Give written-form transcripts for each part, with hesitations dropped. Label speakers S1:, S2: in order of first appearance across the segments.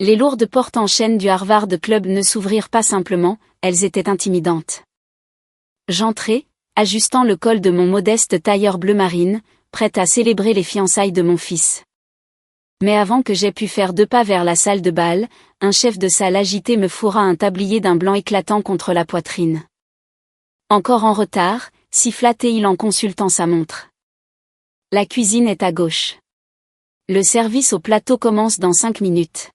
S1: Les lourdes portes en chêne du Harvard Club ne s'ouvrirent pas simplement, elles étaient intimidantes. J'entrai, ajustant le col de mon modeste tailleur bleu marine, prête à célébrer les fiançailles de mon fils. Mais avant que j'aie pu faire 2 pas vers la salle de bal, un chef de salle agité me fourra un tablier d'un blanc éclatant contre la poitrine. Encore en retard, siffla-t-il en consultant sa montre. La cuisine est à gauche. Le service au plateau commence dans 5 minutes.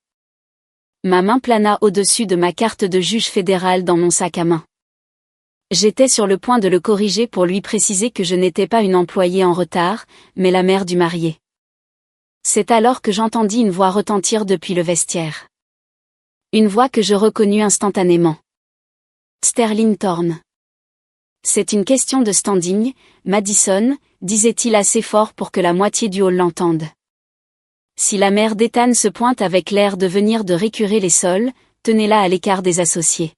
S1: Ma main plana au-dessus de ma carte de juge fédéral dans mon sac à main. J'étais sur le point de le corriger pour lui préciser que je n'étais pas une employée en retard, mais la mère du marié. C'est alors que j'entendis une voix retentir depuis le vestiaire. Une voix que je reconnus instantanément. Sterling Thorne. C'est une question de standing, Madison, disait-il assez fort pour que la moitié du hall l'entende. Si la mère d'Ethan se pointe avec l'air de venir de récurer les sols, tenez-la à l'écart des associés.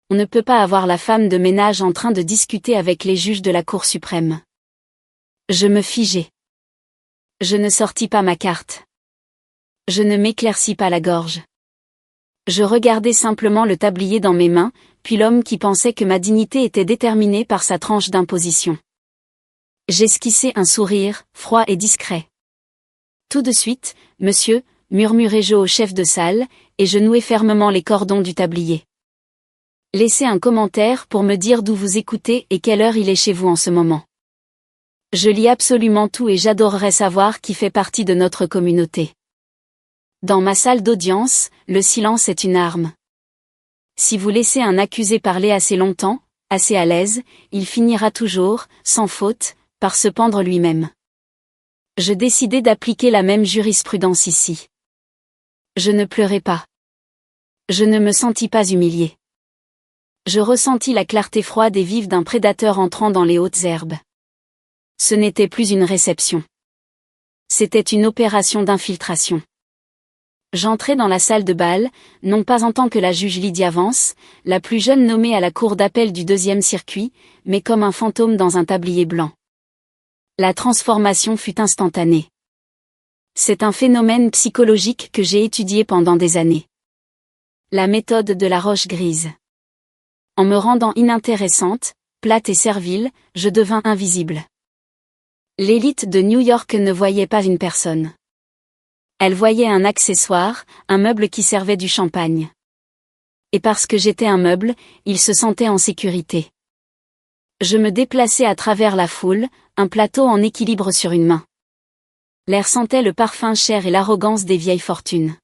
S1: On ne peut pas avoir la femme de ménage en train de discuter avec les juges de la Cour suprême. Je me figeai. Je ne sortis pas ma carte. Je ne m'éclaircis pas la gorge. Je regardais simplement le tablier dans mes mains, puis l'homme qui pensait que ma dignité était déterminée par sa tranche d'imposition. J'esquissai un sourire, froid et discret. Tout de suite, monsieur, murmurai-je au chef de salle, et je nouai fermement les cordons du tablier. Laissez un commentaire pour me dire d'où vous écoutez et quelle heure il est chez vous en ce moment. Je lis absolument tout et j'adorerais savoir qui fait partie de notre communauté. Dans ma salle d'audience, le silence est une arme. Si vous laissez un accusé parler assez longtemps, assez à l'aise, il finira toujours, sans faute, par se pendre lui-même. Je décidai d'appliquer la même jurisprudence ici. Je ne pleurai pas. Je ne me sentis pas humilié. Je ressentis la clarté froide et vive d'un prédateur entrant dans les hautes herbes. Ce n'était plus une réception. C'était une opération d'infiltration. J'entrai dans la salle de bal, non pas en tant que la juge Lydia Vance, la plus jeune nommée à la cour d'appel du 2e circuit, mais comme un fantôme dans un tablier blanc. La transformation fut instantanée. C'est un phénomène psychologique que j'ai étudié pendant des années. La méthode de la roche grise. En me rendant inintéressante, plate et servile, je devins invisible. L'élite de New York ne voyait pas une personne. Elle voyait un accessoire, un meuble qui servait du champagne. Et parce que j'étais un meuble, ils se sentaient en sécurité. Je me déplaçais à travers la foule, un plateau en équilibre sur une main. L'air sentait le parfum cher et l'arrogance des vieilles fortunes.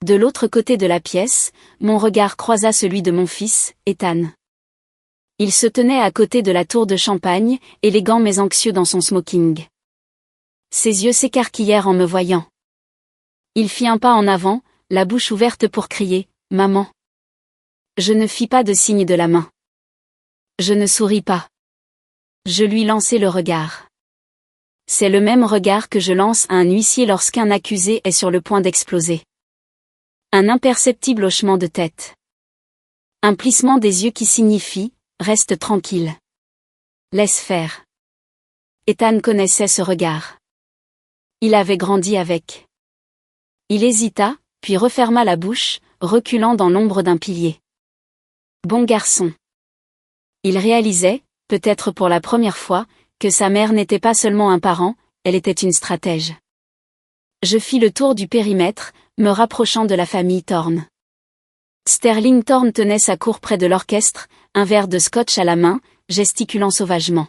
S1: De l'autre côté de la pièce, mon regard croisa celui de mon fils, Ethan. Il se tenait à côté de la tour de champagne, élégant mais anxieux dans son smoking. Ses yeux s'écarquillèrent en me voyant. Il fit un pas en avant, la bouche ouverte pour crier « Maman !» Je ne fis pas de signe de la main. Je ne souris pas. Je lui lançai le regard. C'est le même regard que je lance à un huissier lorsqu'un accusé est sur le point d'exploser. Un imperceptible hochement de tête. Un plissement des yeux qui signifie « Reste tranquille. Laisse faire ». Ethan connaissait ce regard. Il avait grandi avec. Il hésita, puis referma la bouche, reculant dans l'ombre d'un pilier. Bon garçon. Il réalisait, peut-être pour la première fois, que sa mère n'était pas seulement un parent, elle était une stratège. Je fis le tour du périmètre, me rapprochant de la famille Thorne. Sterling Thorne tenait sa cour près de l'orchestre, un verre de scotch à la main, gesticulant sauvagement.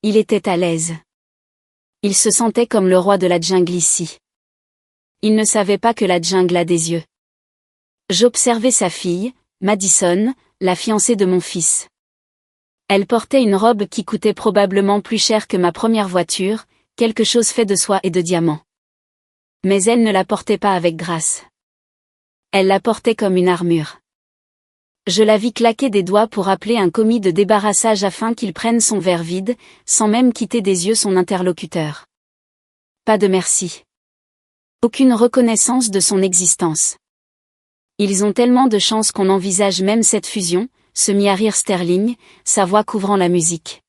S1: Il était à l'aise. Il se sentait comme le roi de la jungle ici. Il ne savait pas que la jungle a des yeux. J'observais sa fille, Madison, la fiancée de mon fils. Elle portait une robe qui coûtait probablement plus cher que ma première voiture, quelque chose fait de soie et de diamants. Mais elle ne la portait pas avec grâce. Elle la portait comme une armure. Je la vis claquer des doigts pour appeler un commis de débarrassage afin qu'il prenne son verre vide, sans même quitter des yeux son interlocuteur. Pas de merci. Aucune reconnaissance de son existence. Ils ont tellement de chance qu'on envisage même cette fusion, se mit à rire Sterling, sa voix couvrant la musique.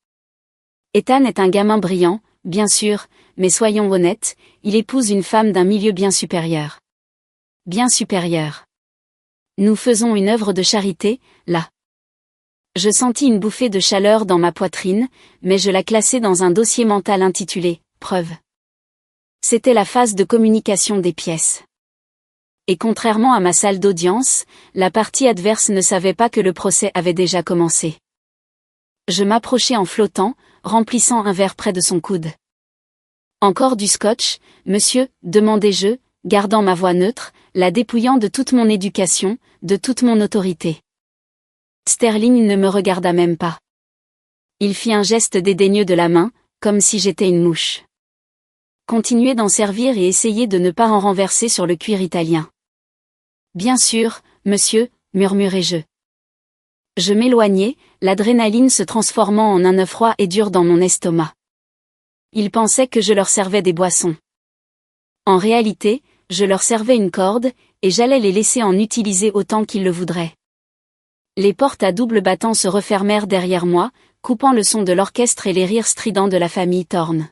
S1: Ethan est un gamin brillant, bien sûr, mais soyons honnêtes, il épouse une femme d'un milieu bien supérieur. bien supérieure. Nous faisons une œuvre de charité, là. Je sentis une bouffée de chaleur dans ma poitrine, mais je la classai dans un dossier mental intitulé « Preuve ». C'était la phase de communication des pièces. Et contrairement à ma salle d'audience, la partie adverse ne savait pas que le procès avait déjà commencé. Je m'approchai en flottant, remplissant un verre près de son coude. « Encore du scotch, monsieur ?» demandai-je, gardant ma voix neutre, la dépouillant de toute mon éducation, de toute mon autorité. Sterling ne me regarda même pas. Il fit un geste dédaigneux de la main, comme si j'étais une mouche. Continuez d'en servir et essayez de ne pas en renverser sur le cuir italien. Bien sûr, monsieur, murmurai-je. Je m'éloignai, l'adrénaline se transformant en un œuf froid et dur dans mon estomac. Ils pensaient que je leur servais des boissons. En réalité, je leur servais une corde, et j'allais les laisser en utiliser autant qu'ils le voudraient. Les portes à double battant se refermèrent derrière moi, coupant le son de l'orchestre et les rires stridents de la famille Thorne.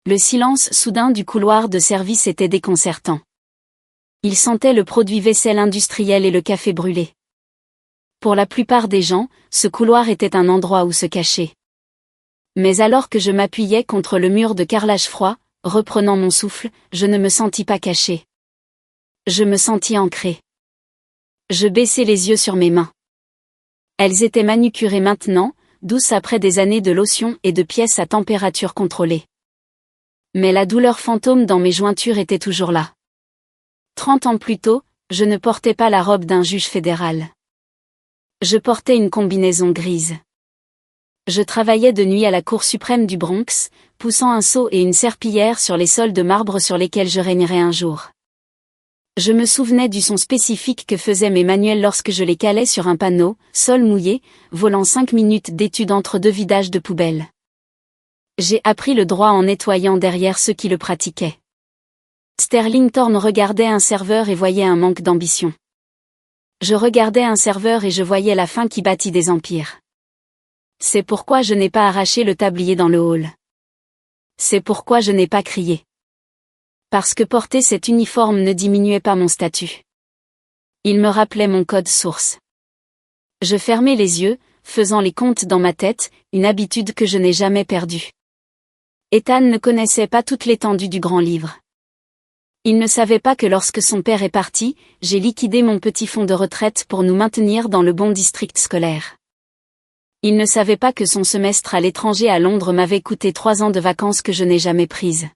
S1: Le silence soudain du couloir de service était déconcertant. Il sentait le produit vaisselle industriel et le café brûlé. Pour la plupart des gens, ce couloir était un endroit où se cacher. Mais alors que je m'appuyais contre le mur de carrelage froid, reprenant mon souffle, je ne me sentis pas caché. Je me sentis ancré. Je baissai les yeux sur mes mains. Elles étaient manucurées maintenant, douces après des années de lotion et de pièces à température contrôlée. Mais la douleur fantôme dans mes jointures était toujours là. 30 ans plus tôt, je ne portais pas la robe d'un juge fédéral. Je portais une combinaison grise. Je travaillais de nuit à la Cour suprême du Bronx, poussant un seau et une serpillière sur les sols de marbre sur lesquels je régnerais un jour. Je me souvenais du son spécifique que faisaient mes manuels lorsque je les calais sur un panneau, sol mouillé, volant 5 minutes d'étude entre deux vidages de poubelle. J'ai appris le droit en nettoyant derrière ceux qui le pratiquaient. Sterling Thorne regardait un serveur et voyait un manque d'ambition. Je regardais un serveur et je voyais la faim qui bâtit des empires. C'est pourquoi je n'ai pas arraché le tablier dans le hall. C'est pourquoi je n'ai pas crié. Parce que porter cet uniforme ne diminuait pas mon statut. Il me rappelait mon code source. Je fermai les yeux, faisant les comptes dans ma tête, une habitude que je n'ai jamais perdue. Ethan ne connaissait pas toute l'étendue du grand livre. Il ne savait pas que lorsque son père est parti, j'ai liquidé mon petit fonds de retraite pour nous maintenir dans le bon district scolaire. Il ne savait pas que son semestre à l'étranger à Londres m'avait coûté 3 ans de vacances que je n'ai jamais prises.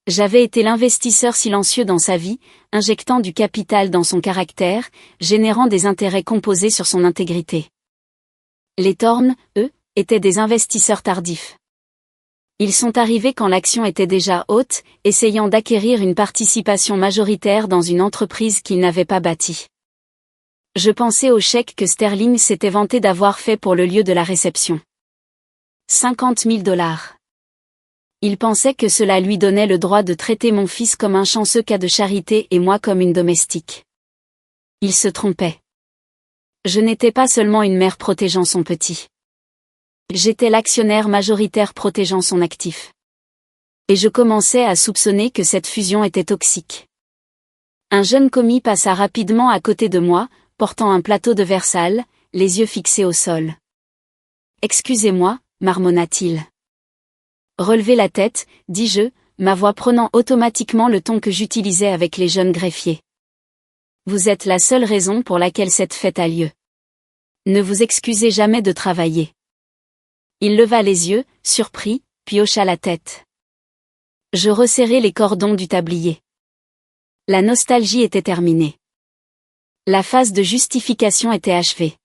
S1: J'avais été l'investisseur silencieux dans sa vie, injectant du capital dans son caractère, générant des intérêts composés sur son intégrité. Les Thorne, eux, étaient des investisseurs tardifs. Ils sont arrivés quand l'action était déjà haute, essayant d'acquérir une participation majoritaire dans une entreprise qu'ils n'avaient pas bâtie. Je pensais au chèque que Sterling s'était vanté d'avoir fait pour le lieu de la réception. 50 000 $. Il pensait que cela lui donnait le droit de traiter mon fils comme un chanceux cas de charité et moi comme une domestique. Il se trompait. Je n'étais pas seulement une mère protégeant son petit. J'étais l'actionnaire majoritaire protégeant son actif. Et je commençais à soupçonner que cette fusion était toxique. Un jeune commis passa rapidement à côté de moi, portant un plateau de verre sale, les yeux fixés au sol. « Excusez-moi » marmonna-t-il. Relevez la tête, dis-je, ma voix prenant automatiquement le ton que j'utilisais avec les jeunes greffiers. Vous êtes la seule raison pour laquelle cette fête a lieu. Ne vous excusez jamais de travailler. Il leva les yeux, surpris, puis hocha la tête. Je resserrai les cordons du tablier. La nostalgie était terminée. La phase de justification était achevée.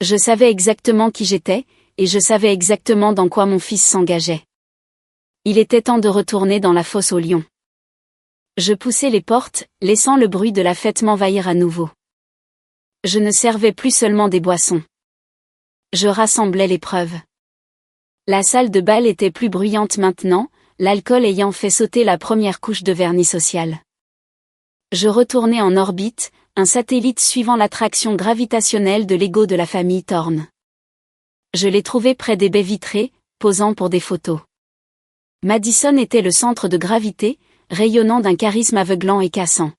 S1: Je savais exactement qui j'étais, et je savais exactement dans quoi mon fils s'engageait. Il était temps de retourner dans la fosse aux lions. Je poussai les portes, laissant le bruit de la fête m'envahir à nouveau. Je ne servais plus seulement des boissons. Je rassemblais les preuves. La salle de bal était plus bruyante maintenant, l'alcool ayant fait sauter la première couche de vernis social. Je retournai en orbite, un satellite suivant l'attraction gravitationnelle de l'ego de la famille Thorne. Je l'ai trouvé près des baies vitrées, posant pour des photos. Madison était le centre de gravité, rayonnant d'un charisme aveuglant et cassant.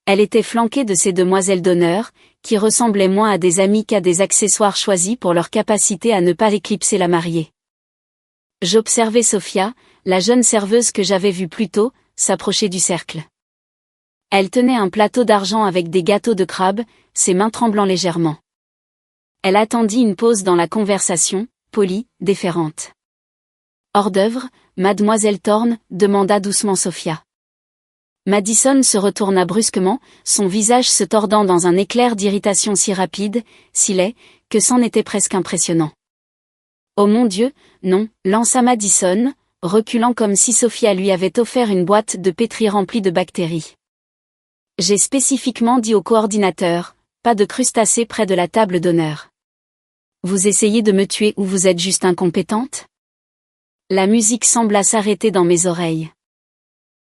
S1: Elle était flanquée de ces demoiselles d'honneur, qui ressemblaient moins à des amies qu'à des accessoires choisis pour leur capacité à ne pas éclipser la mariée. J'observais Sophia, la jeune serveuse que j'avais vue plus tôt, s'approcher du cercle. Elle tenait un plateau d'argent avec des gâteaux de crabe, ses mains tremblant légèrement. Elle attendit une pause dans la conversation, polie, déférente. Hors d'œuvre, mademoiselle Thorne, demanda doucement Sophia. Madison se retourna brusquement, son visage se tordant dans un éclair d'irritation si rapide, si laid, que c'en était presque impressionnant. Oh mon Dieu, non, lança Madison, reculant comme si Sophia lui avait offert une boîte de pétri remplie de bactéries. J'ai spécifiquement dit au coordinateur, pas de crustacés près de la table d'honneur. Vous essayez de me tuer ou vous êtes juste incompétente? La musique sembla s'arrêter dans mes oreilles.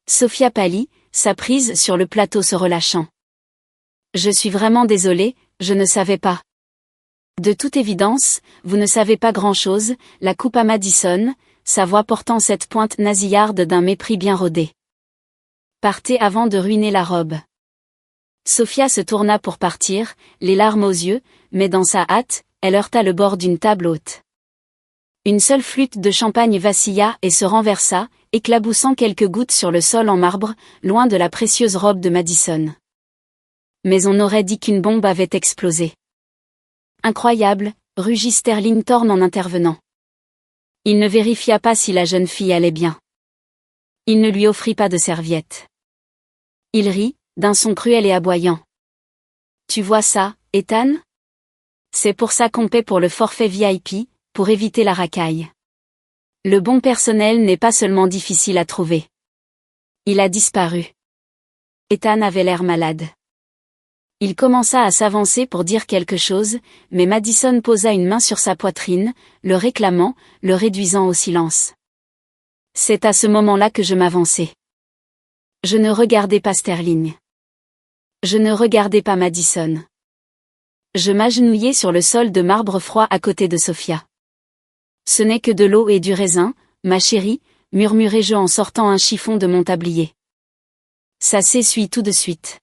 S1: Sophia pâlit, sa prise sur le plateau se relâchant. Je suis vraiment désolée, je ne savais pas. De toute évidence, vous ne savez pas grand-chose, la coupa Madison, sa voix portant cette pointe nasillarde d'un mépris bien rodé. Partez avant de ruiner la robe. Sophia se tourna pour partir, les larmes aux yeux, mais dans sa hâte, elle heurta le bord d'une table haute. Une seule flûte de champagne vacilla et se renversa, éclaboussant quelques gouttes sur le sol en marbre, loin de la précieuse robe de Madison. Mais on aurait dit qu'une bombe avait explosé. Incroyable, rugit Sterling Thorne en intervenant. Il ne vérifia pas si la jeune fille allait bien. Il ne lui offrit pas de serviette. Il rit, d'un son cruel et aboyant. Tu vois ça, Ethan? C'est pour ça qu'on paie pour le forfait VIP, pour éviter la racaille. Le bon personnel n'est pas seulement difficile à trouver. Il a disparu. Ethan avait l'air malade. Il commença à s'avancer pour dire quelque chose, mais Madison posa une main sur sa poitrine, le réclamant, le réduisant au silence. C'est à ce moment-là que je m'avançai. Je ne regardais pas Sterling. Je ne regardais pas Madison. Je m'agenouillai sur le sol de marbre froid à côté de Sophia. Ce n'est que de l'eau et du raisin, ma chérie, murmurai-je en sortant un chiffon de mon tablier. Ça s'essuie tout de suite.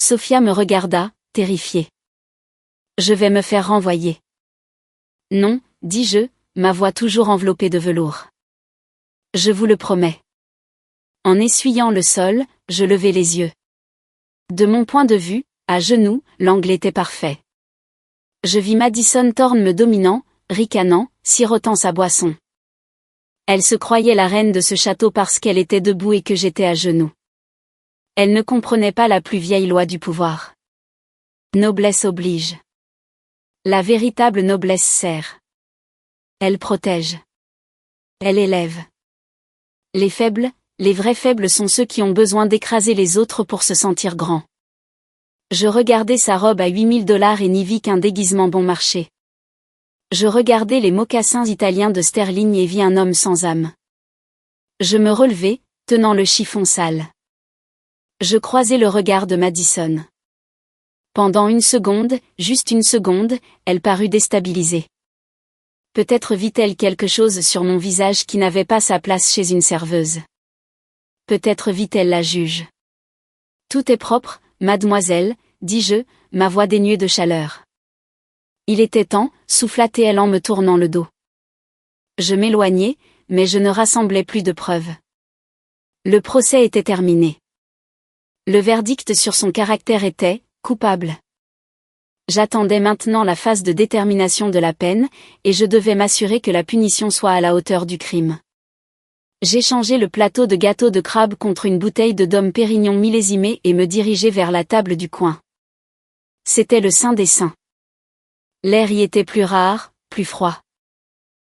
S1: Sophia me regarda, terrifiée. Je vais me faire renvoyer. Non, dis-je, ma voix toujours enveloppée de velours. Je vous le promets. En essuyant le sol, je levai les yeux. De mon point de vue, à genoux, l'angle était parfait. Je vis Madison Thorne me dominant, ricanant, sirotant sa boisson. Elle se croyait la reine de ce château parce qu'elle était debout et que j'étais à genoux. Elle ne comprenait pas la plus vieille loi du pouvoir. Noblesse oblige. La véritable noblesse sert. Elle protège. Elle élève. Les faibles, les vrais faibles sont ceux qui ont besoin d'écraser les autres pour se sentir grands. Je regardais sa robe à $8000 et n'y vis qu'un déguisement bon marché. Je regardais les mocassins italiens de Sterling et vis un homme sans âme. Je me relevai, tenant le chiffon sale. Je croisai le regard de Madison. Pendant une seconde, juste une seconde, elle parut déstabilisée. Peut-être vit-elle quelque chose sur mon visage qui n'avait pas sa place chez une serveuse. Peut-être vit-elle la juge. Tout est propre, mademoiselle, dis-je, ma voix dénuée de chaleur. Il était temps, souffla-t-elle en me tournant le dos. Je m'éloignai, mais je ne rassemblais plus de preuves. Le procès était terminé. Le verdict sur son caractère était « coupable ». J'attendais maintenant la phase de détermination de la peine, et je devais m'assurer que la punition soit à la hauteur du crime. J'échangeai le plateau de gâteau de crabe contre une bouteille de Dom Pérignon millésimée et me dirigeai vers la table du coin. C'était le saint des saints. L'air y était plus rare, plus froid.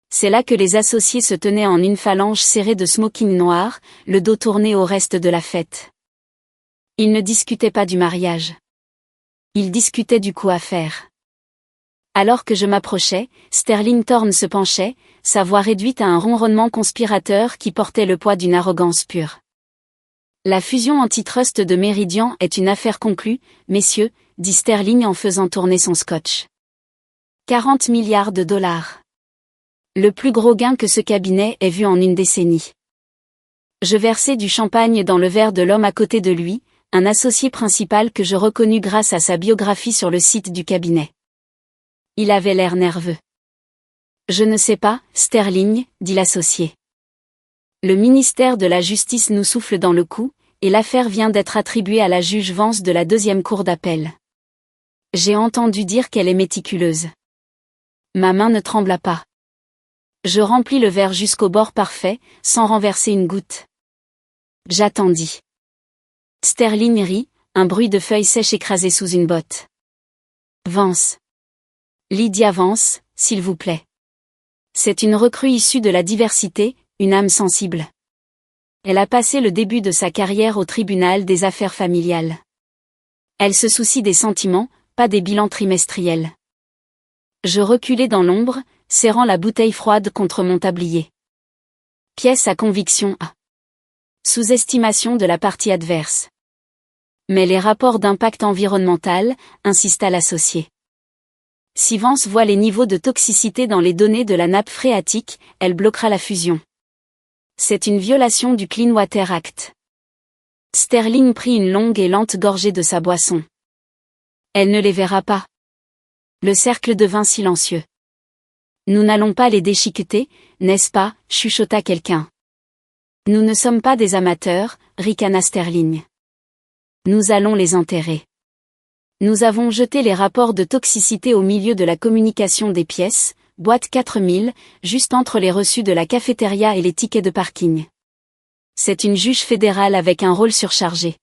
S1: C'est là que les associés se tenaient en une phalange serrée de smoking noir, le dos tourné au reste de la fête. Ils ne discutaient pas du mariage. Ils discutaient du coup à faire. Alors que je m'approchais, Sterling Thorne se penchait, sa voix réduite à un ronronnement conspirateur qui portait le poids d'une arrogance pure. La fusion antitrust de Meridian est une affaire conclue, messieurs, dit Sterling en faisant tourner son scotch. 40 milliards de dollars. Le plus gros gain que ce cabinet ait vu en une décennie. Je versai du champagne dans le verre de l'homme à côté de lui, un associé principal que je reconnus grâce à sa biographie sur le site du cabinet. Il avait l'air nerveux. Je ne sais pas, Sterling, dit l'associé. Le ministère de la Justice nous souffle dans le cou, et l'affaire vient d'être attribuée à la juge Vance de la 2e cour d'appel. J'ai entendu dire qu'elle est méticuleuse. Ma main ne trembla pas. Je remplis le verre jusqu'au bord parfait, sans renverser une goutte. J'attendis. Sterling rit, un bruit de feuilles sèches écrasées sous une botte. Vance. Lydia Vance, s'il vous plaît. C'est une recrue issue de la diversité, une âme sensible. Elle a passé le début de sa carrière au tribunal des affaires familiales. Elle se soucie des sentiments, pas des bilans trimestriels. Je reculai dans l'ombre, serrant la bouteille froide contre mon tablier. Pièce à conviction A. Sous-estimation de la partie adverse. Mais les rapports d'impact environnemental, insista l'associé. Si Vance voit les niveaux de toxicité dans les données de la nappe phréatique, elle bloquera la fusion. C'est une violation du Clean Water Act. Sterling prit une longue et lente gorgée de sa boisson. Elle ne les verra pas. Le cercle devint silencieux. Nous n'allons pas les déchiqueter, n'est-ce pas, chuchota quelqu'un. Nous ne sommes pas des amateurs, ricana Sterling. Nous allons les enterrer. Nous avons jeté les rapports de toxicité au milieu de la communication des pièces, boîte 4000, juste entre les reçus de la cafétéria et les tickets de parking. C'est une juge fédérale avec un rôle surchargé.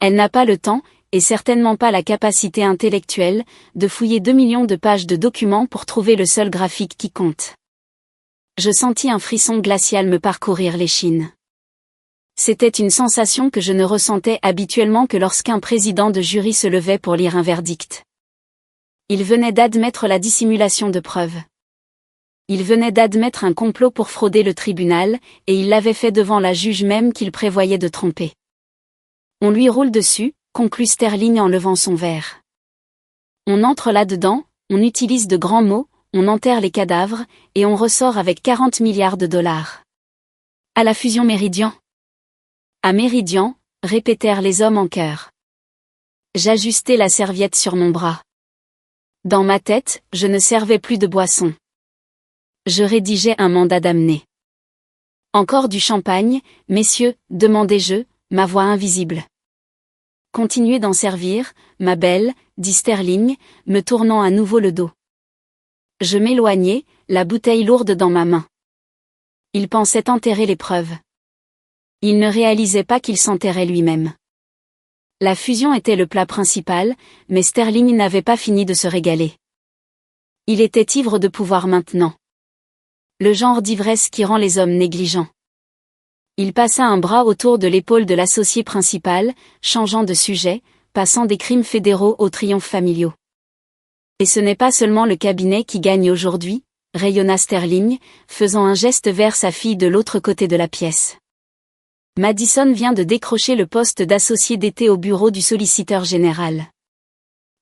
S1: Elle n'a pas le temps, et certainement pas la capacité intellectuelle, de fouiller 2 millions de pages de documents pour trouver le seul graphique qui compte. Je sentis un frisson glacial me parcourir l'échine. C'était une sensation que je ne ressentais habituellement que lorsqu'un président de jury se levait pour lire un verdict. Il venait d'admettre la dissimulation de preuves. Il venait d'admettre un complot pour frauder le tribunal, et il l'avait fait devant la juge même qu'il prévoyait de tromper. On lui roule dessus, conclut Sterling en levant son verre. On entre là-dedans, on utilise de grands mots, on enterre les cadavres, et on ressort avec 40 milliards de dollars. À la fusion Méridian. À Méridian, répétèrent les hommes en chœur. J'ajustai la serviette sur mon bras. Dans ma tête, je ne servais plus de boisson. Je rédigeais un mandat d'amener. Encore du champagne, messieurs, demandai-je, ma voix invisible. Continuez d'en servir, ma belle, dit Sterling, me tournant à nouveau le dos. Je m'éloignai, la bouteille lourde dans ma main. Il pensait enterrer les preuves. Il ne réalisait pas qu'il s'enterrait lui-même. La fusion était le plat principal, mais Sterling n'avait pas fini de se régaler. Il était ivre de pouvoir maintenant. Le genre d'ivresse qui rend les hommes négligents. Il passa un bras autour de l'épaule de l'associé principal, changeant de sujet, passant des crimes fédéraux aux triomphes familiaux. Et ce n'est pas seulement le cabinet qui gagne aujourd'hui, rayonna Sterling, faisant un geste vers sa fille de l'autre côté de la pièce. Madison vient de décrocher le poste d'associé d'été au bureau du solliciteur général.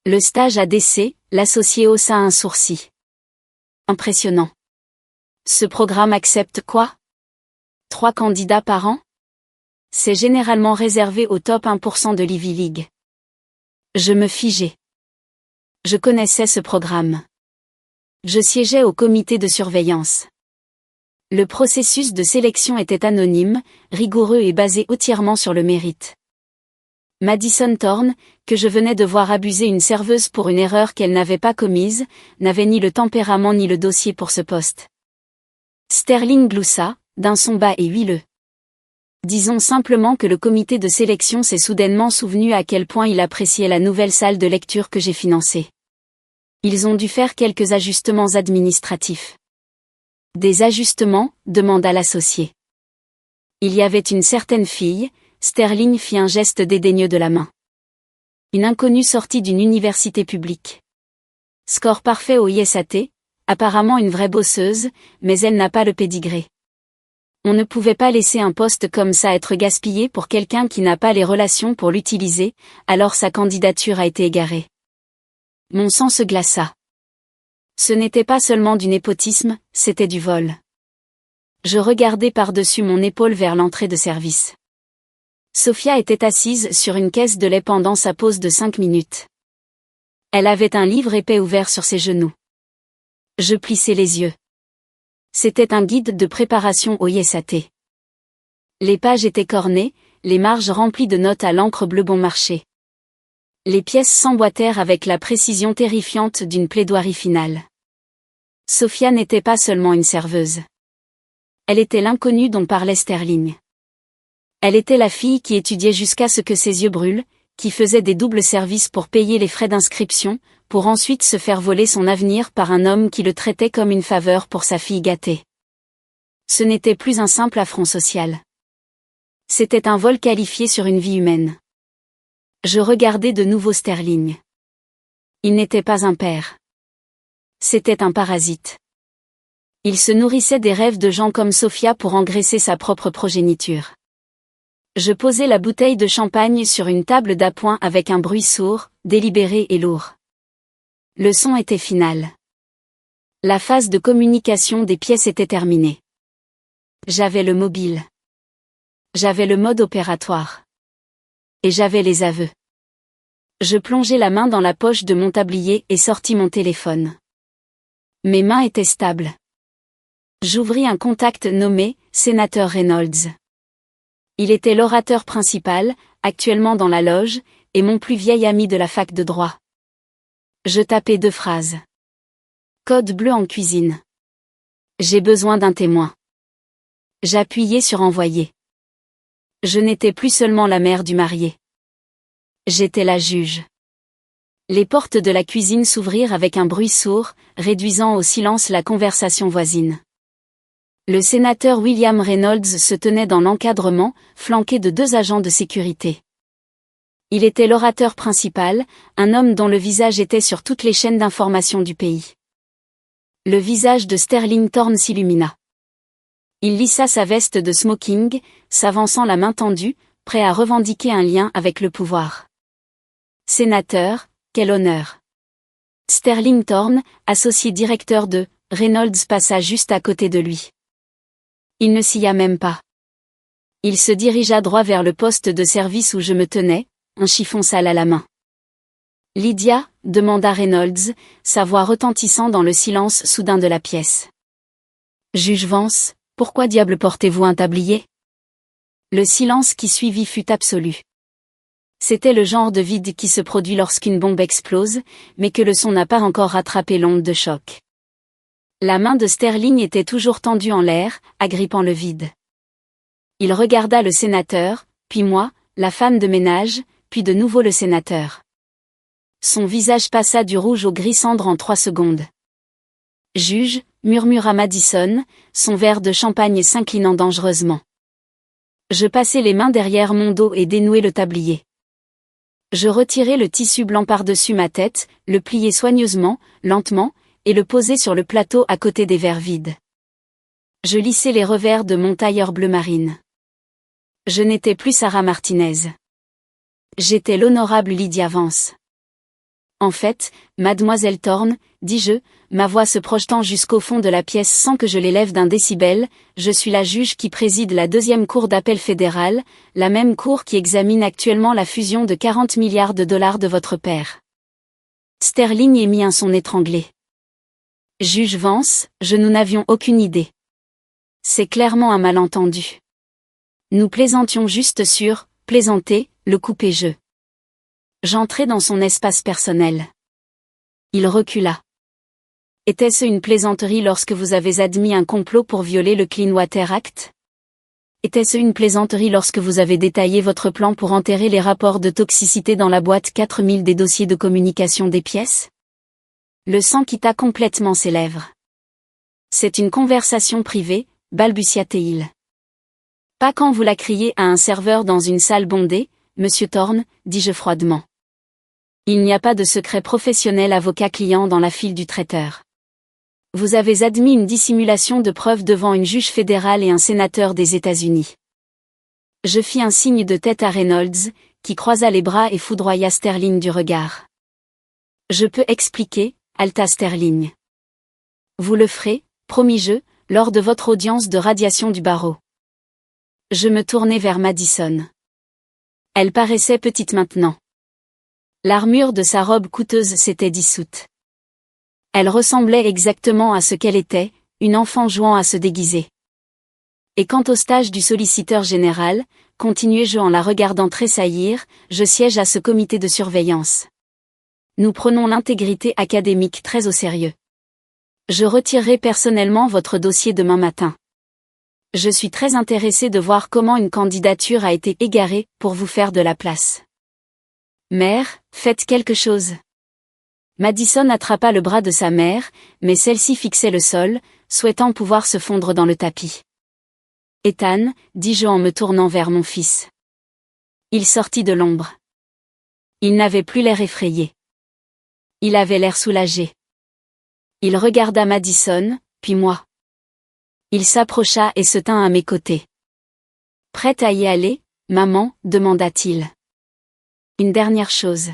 S1: Le stage à DC, l'associé haussa un sourcil. Impressionnant. Ce programme accepte quoi? 3 candidats par an? C'est généralement réservé au top 1% de l'Ivy League. Je me figeai. Je connaissais ce programme. Je siégeais au comité de surveillance. Le processus de sélection était anonyme, rigoureux et basé entièrement sur le mérite. Madison Thorne, que je venais de voir abuser une serveuse pour une erreur qu'elle n'avait pas commise, n'avait ni le tempérament ni le dossier pour ce poste. Sterling gloussa, d'un son bas et huileux. Disons simplement que le comité de sélection s'est soudainement souvenu à quel point il appréciait la nouvelle salle de lecture que j'ai financée. Ils ont dû faire quelques ajustements administratifs. Des ajustements, demanda l'associé. Il y avait une certaine fille, Sterling fit un geste dédaigneux de la main. Une inconnue sortie d'une université publique. Score parfait au ISAT, apparemment une vraie bosseuse, mais elle n'a pas le pédigré. On ne pouvait pas laisser un poste comme ça être gaspillé pour quelqu'un qui n'a pas les relations pour l'utiliser, alors sa candidature a été égarée. Mon sang se glaça. Ce n'était pas seulement du népotisme, c'était du vol. Je regardai par-dessus mon épaule vers l'entrée de service. Sophia était assise sur une caisse de lait pendant sa pause de 5 minutes. Elle avait un livre épais ouvert sur ses genoux. Je plissai les yeux. C'était un guide de préparation au ISAT. Les pages étaient cornées, les marges remplies de notes à l'encre bleu bon marché. Les pièces s'emboîtèrent avec la précision terrifiante d'une plaidoirie finale. Sophia n'était pas seulement une serveuse. Elle était l'inconnue dont parlait Sterling. Elle était la fille qui étudiait jusqu'à ce que ses yeux brûlent, qui faisait des doubles services pour payer les frais d'inscription, pour ensuite se faire voler son avenir par un homme qui le traitait comme une faveur pour sa fille gâtée. Ce n'était plus un simple affront social. C'était un vol qualifié sur une vie humaine. Je regardais de nouveau Sterling. Il n'était pas un père. C'était un parasite. Il se nourrissait des rêves de gens comme Sophia pour engraisser sa propre progéniture. Je posai la bouteille de champagne sur une table d'appoint avec un bruit sourd, délibéré et lourd. Le son était final. La phase de communication des pièces était terminée. J'avais le mobile. J'avais le mode opératoire. Et j'avais les aveux. Je plongeai la main dans la poche de mon tablier et sortis mon téléphone. Mes mains étaient stables. J'ouvris un contact nommé « Sénateur Reynolds ». Il était l'orateur principal, actuellement dans la loge, et mon plus vieil ami de la fac de droit. Je tapai 2 phrases. Code bleu en cuisine. J'ai besoin d'un témoin. J'appuyai sur envoyer. Je n'étais plus seulement la mère du marié. J'étais la juge. Les portes de la cuisine s'ouvrirent avec un bruit sourd, réduisant au silence la conversation voisine. Le sénateur William Reynolds se tenait dans l'encadrement, flanqué de 2 agents de sécurité. Il était l'orateur principal, un homme dont le visage était sur toutes les chaînes d'information du pays. Le visage de Sterling Thorne s'illumina. Il lissa sa veste de smoking, s'avançant la main tendue, prêt à revendiquer un lien avec le pouvoir. Sénateur, quel honneur. Sterling Thorne, associé directeur de Reynolds, passa juste à côté de lui. Il ne s'y a même pas. Il se dirigea droit vers le poste de service où je me tenais, un chiffon sale à la main. Lydia, demanda Reynolds, sa voix retentissant dans le silence soudain de la pièce. Juge Vance, pourquoi diable portez-vous un tablier? Le silence qui suivit fut absolu. C'était le genre de vide qui se produit lorsqu'une bombe explose, mais que le son n'a pas encore rattrapé l'onde de choc. La main de Sterling était toujours tendue en l'air, agrippant le vide. Il regarda le sénateur, puis moi, la femme de ménage, puis de nouveau le sénateur. Son visage passa du rouge au gris cendre en 3 secondes. Juge, murmura Madison, son verre de champagne s'inclinant dangereusement. Je passai les mains derrière mon dos et dénouai le tablier. Je retirai le tissu blanc par-dessus ma tête, le pliai soigneusement, lentement, et le posai sur le plateau à côté des verres vides. Je lissai les revers de mon tailleur bleu marine. Je n'étais plus Sarah Martinez. J'étais l'honorable Lydia Vance. En fait, mademoiselle Thorne, dis-je, ma voix se projetant jusqu'au fond de la pièce sans que je l'élève d'un décibel, je suis la juge qui préside la 2e cour d'appel fédérale, la même cour qui examine actuellement la fusion de 40 milliards de dollars de votre père. Sterling émit un son étranglé. Juge Vance, nous n'avions aucune idée. C'est clairement un malentendu. Nous plaisantions juste sur, plaisanter, le coupé-jeu. J'entrai dans son espace personnel. Il recula. Était-ce une plaisanterie lorsque vous avez admis un complot pour violer le Clean Water Act? Était-ce une plaisanterie lorsque vous avez détaillé votre plan pour enterrer les rapports de toxicité dans la boîte 4000 des dossiers de communication des pièces? Le sang quitta complètement ses lèvres. C'est une conversation privée, balbutia-t-il. Pas quand vous la criez à un serveur dans une salle bondée, monsieur Thorne, dis-je froidement. Il n'y a pas de secret professionnel avocat-client dans la file du traiteur. Vous avez admis une dissimulation de preuves devant une juge fédérale et un sénateur des États-Unis. Je fis un signe de tête à Reynolds, qui croisa les bras et foudroya Sterling du regard. Je peux expliquer, halta Sterling. Vous le ferez, promis-je, lors de votre audience de radiation du barreau. Je me tournai vers Madison. Elle paraissait petite maintenant. L'armure de sa robe coûteuse s'était dissoute. Elle ressemblait exactement à ce qu'elle était, une enfant jouant à se déguiser. Et quant au stage du solliciteur général, continuai-je en la regardant tressaillir, je siège à ce comité de surveillance. Nous prenons l'intégrité académique très au sérieux. Je retirerai personnellement votre dossier demain matin. Je suis très intéressé de voir comment une candidature a été égarée pour vous faire de la place. Mère, faites quelque chose. Madison attrapa le bras de sa mère, mais celle-ci fixait le sol, souhaitant pouvoir se fondre dans le tapis. Ethan, dis-je en me tournant vers mon fils. Il sortit de l'ombre. Il n'avait plus l'air effrayé. Il avait l'air soulagé. Il regarda Madison, puis moi. Il s'approcha et se tint à mes côtés. Prête à y aller, maman, demanda-t-il. Une dernière chose.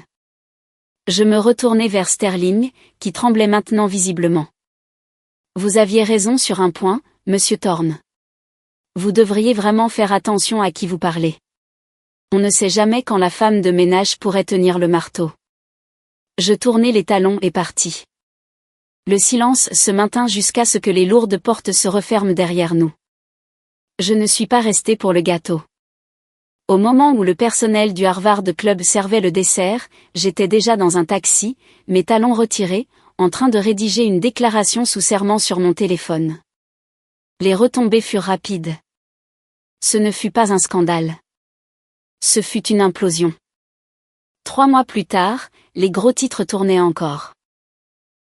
S1: Je me retournai vers Sterling, qui tremblait maintenant visiblement. Vous aviez raison sur un point, monsieur Thorne. Vous devriez vraiment faire attention à qui vous parlez. On ne sait jamais quand la femme de ménage pourrait tenir le marteau. Je tournai les talons et partis. Le silence se maintint jusqu'à ce que les lourdes portes se referment derrière nous. Je ne suis pas resté pour le gâteau. Au moment où le personnel du Harvard Club servait le dessert, j'étais déjà dans un taxi, mes talons retirés, en train de rédiger une déclaration sous serment sur mon téléphone. Les retombées furent rapides. Ce ne fut pas un scandale. Ce fut une implosion. 3 mois plus tard, les gros titres tournaient encore.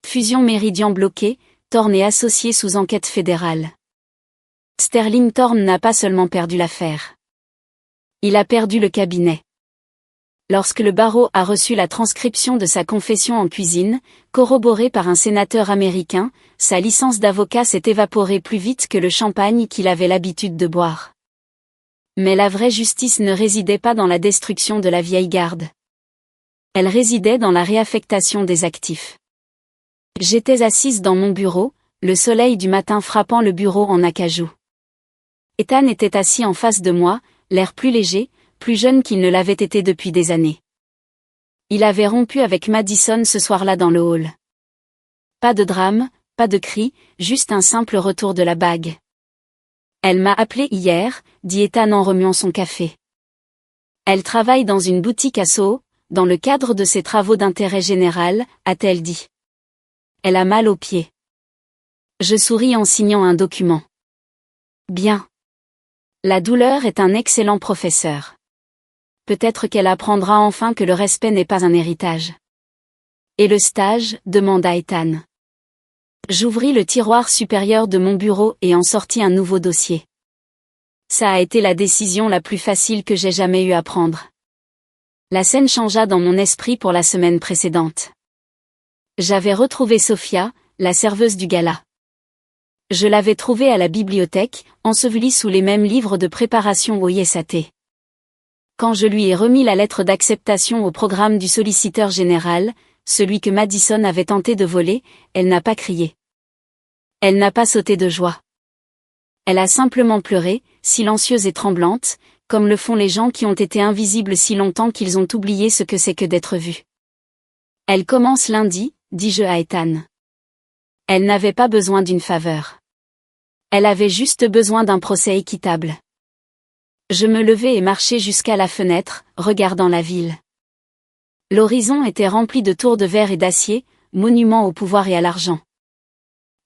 S1: Fusion Méridian bloquée, Thorne et associés sous enquête fédérale. Sterling Thorne n'a pas seulement perdu l'affaire. Il a perdu le cabinet. Lorsque le barreau a reçu la transcription de sa confession en cuisine, corroborée par un sénateur américain, sa licence d'avocat s'est évaporée plus vite que le champagne qu'il avait l'habitude de boire. Mais la vraie justice ne résidait pas dans la destruction de la vieille garde. Elle résidait dans la réaffectation des actifs. J'étais assise dans mon bureau, le soleil du matin frappant le bureau en acajou. Ethan était assis en face de moi, l'air plus léger, plus jeune qu'il ne l'avait été depuis des années. Il avait rompu avec Madison ce soir-là dans le hall. Pas de drame, pas de cri, juste un simple retour de la bague. Elle m'a appelé hier, dit Ethan en remuant son café. Elle travaille dans une boutique à Soho, dans le cadre de ses travaux d'intérêt général, a-t-elle dit. Elle a mal aux pieds. Je souris en signant un document. Bien. La douleur est un excellent professeur. Peut-être qu'elle apprendra enfin que le respect n'est pas un héritage. Et le stage, demanda Ethan. J'ouvris le tiroir supérieur de mon bureau et en sortis un nouveau dossier. Ça a été la décision la plus facile que j'ai jamais eu à prendre. La scène changea dans mon esprit pour la semaine précédente. J'avais retrouvé Sophia, la serveuse du gala. Je l'avais trouvée à la bibliothèque, ensevelie sous les mêmes livres de préparation au ISAT. Quand je lui ai remis la lettre d'acceptation au programme du solliciteur général, celui que Madison avait tenté de voler, elle n'a pas crié. Elle n'a pas sauté de joie. Elle a simplement pleuré, silencieuse et tremblante, comme le font les gens qui ont été invisibles si longtemps qu'ils ont oublié ce que c'est que d'être vus. Elle commence lundi, dis-je à Ethan. Elle n'avait pas besoin d'une faveur. Elle avait juste besoin d'un procès équitable. Je me levai et marchai jusqu'à la fenêtre, regardant la ville. L'horizon était rempli de tours de verre et d'acier, monuments au pouvoir et à l'argent.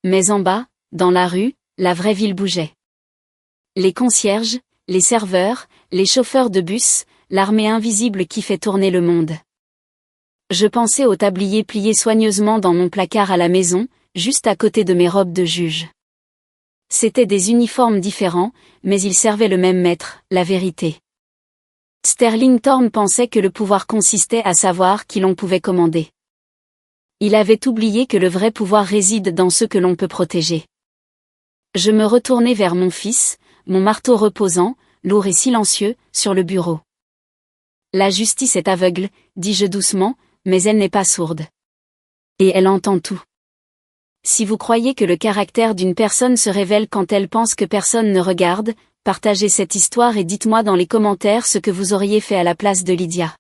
S1: Mais en bas, dans la rue, la vraie ville bougeait. Les concierges, les serveurs, les chauffeurs de bus, l'armée invisible qui fait tourner le monde. Je pensais aux tabliers pliés soigneusement dans mon placard à la maison, juste à côté de mes robes de juge. C'étaient des uniformes différents, mais ils servaient le même maître, la vérité. Sterling Thorne pensait que le pouvoir consistait à savoir qui l'on pouvait commander. Il avait oublié que le vrai pouvoir réside dans ceux que l'on peut protéger. Je me retournai vers mon fils, mon marteau reposant, lourd et silencieux, sur le bureau. La justice est aveugle, dis-je doucement, mais elle n'est pas sourde. Et elle entend tout. Si vous croyez que le caractère d'une personne se révèle quand elle pense que personne ne regarde, Partagez cette histoire et dites-moi dans les commentaires ce que vous auriez fait à la place de Lydia.